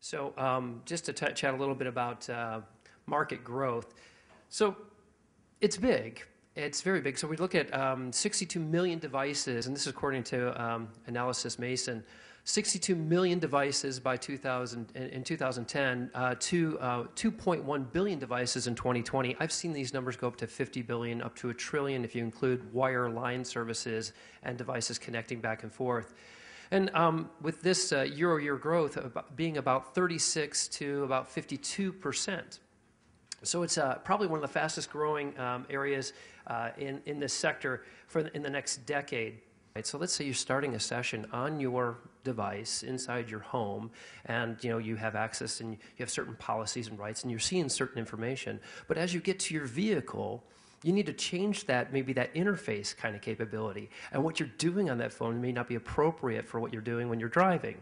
So just to chat a little bit about market growth. So it's big. It's very big. So we look at 62 million devices, and this is according to Analysis Mason. 62 million devices by 2010 to 2.1 billion devices in 2020. I've seen these numbers go up to 50 billion, up to a trillion if you include wireline services and devices connecting back and forth. And with this year-over-year growth being about 36 to about 52%. So it's probably one of the fastest growing areas in this sector in the next decade. Right, so let's say you're starting a session on your device inside your home, and you have access and you have certain policies and rights, and you're seeing certain information. But as you get to your vehicle, you need to change that, maybe that interface kind of capability. And what you're doing on that phone may not be appropriate for what you're doing when you're driving.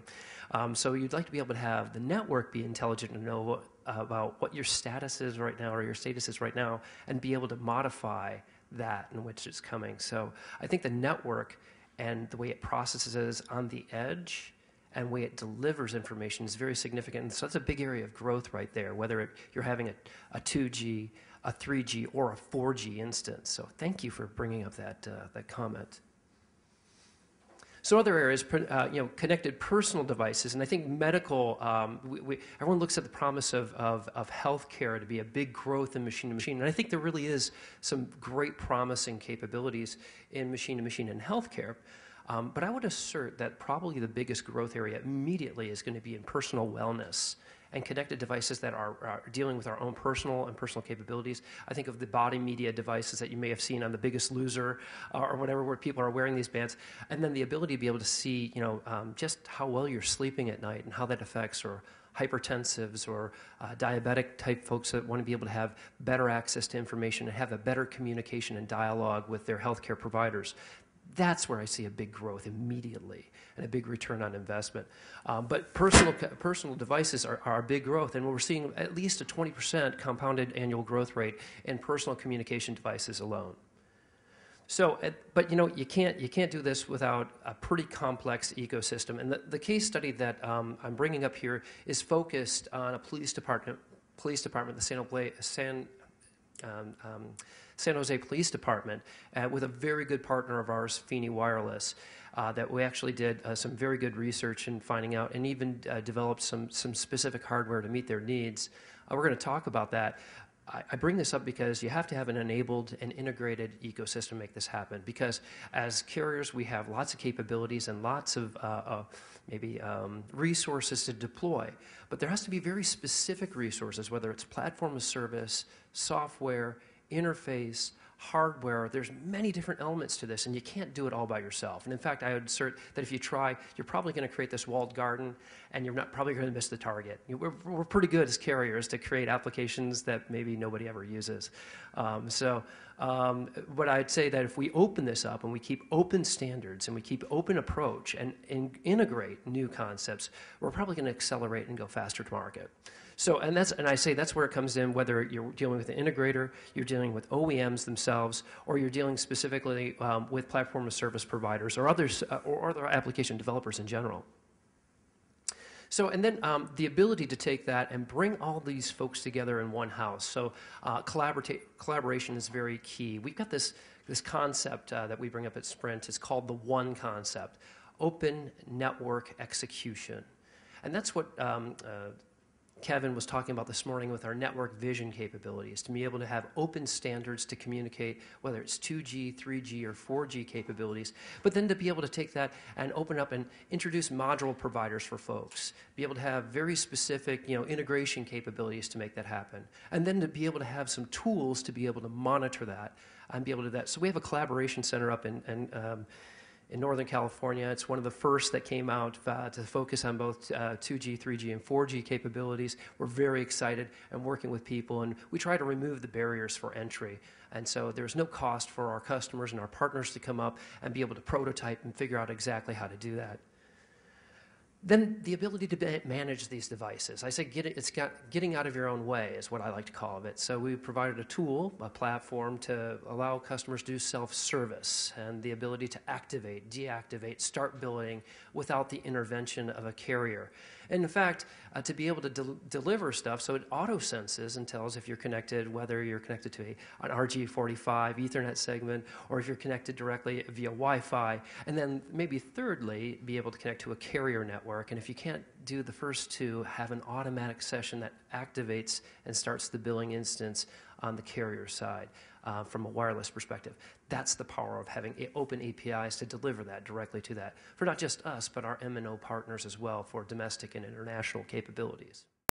So you'd like to be able to have the network be intelligent and know about what your status is right now or your status is right now, and be able to modify that in which it's coming. So I think the network and the way it processes on the edge and the way it delivers information is very significant. And so that's a big area of growth right there, whether you're having a 2G, a 3G, or a 4G instance. So thank you for bringing up that comment. So other areas, connected personal devices, and I think medical, everyone looks at the promise of healthcare to be a big growth in machine-to-machine, and I think there really is some great promising capabilities in machine-to-machine in healthcare. But I would assert that probably the biggest growth area immediately is going to be in personal wellness and connected devices that are dealing with our own personal capabilities. I think of the body media devices that you may have seen on The Biggest Loser or whatever, where people are wearing these bands, and then the ability to be able to see, just how well you're sleeping at night and how that affects, or hypertensives or diabetic type folks that want to be able to have better access to information and have a better communication and dialogue with their healthcare providers. That's where I see a big growth immediately and a big return on investment. But personal devices are a big growth, and we're seeing at least a 20% compounded annual growth rate in personal communication devices alone. So, but you can't do this without a pretty complex ecosystem. And the case study that I'm bringing up here is focused on a police department, the San Jose Police Department, with a very good partner of ours, Feeney Wireless, that we actually did some very good research in finding out, and even developed some specific hardware to meet their needs. We're going to talk about that. I bring this up because you have to have an enabled and integrated ecosystem to make this happen, because as carriers we have lots of capabilities and lots of resources to deploy, but there has to be very specific resources, whether it's platform as service, software, interface, hardware. There's many different elements to this, and you can't do it all by yourself. And in fact, I would assert that if you try, you're probably going to create this walled garden, and you're probably going to miss the target. We're pretty good as carriers to create applications that maybe nobody ever uses. But I'd say that if we open this up and we keep open standards and we keep open approach and integrate new concepts, we're probably going to accelerate and go faster to market. So, and I say that's where it comes in, whether you're dealing with an integrator, you're dealing with OEMs themselves, or you're dealing specifically with platform as service providers or others, or other application developers in general. So, and then the ability to take that and bring all these folks together in one house. So collaboration is very key. We've got this concept that we bring up at Sprint. It's called the ONE concept, Open Network Execution. And that's what Kevin was talking about this morning with our network vision capabilities, to be able to have open standards to communicate, whether it's 2G, 3G, or 4G capabilities, but then to be able to take that and open up and introduce module providers for folks, be able to have very specific integration capabilities to make that happen, and then to be able to have some tools to be able to monitor that and be able to do that. So we have a collaboration center up in Northern California. It's one of the first that came out to focus on both 2G, 3G, and 4G capabilities. We're very excited and working with people, and we try to remove the barriers for entry. And so there's no cost for our customers and our partners to come up and be able to prototype and figure out exactly how to do that. Then the ability to manage these devices. I say getting out of your own way is what I like to call it. So we provided a tool, a platform to allow customers to do self-service and the ability to activate, deactivate, start billing without the intervention of a carrier. And in fact, to be able to deliver stuff, so it auto-senses and tells if you're connected, whether you're connected to an RG45 Ethernet segment, or if you're connected directly via Wi-Fi. And then maybe thirdly, be able to connect to a carrier network. And if you can't do the first two, have an automatic session that activates and starts the billing instance on the carrier side from a wireless perspective. That's the power of having open APIs to deliver that directly to that, for not just us, but our M&O partners as well, for domestic and international capabilities.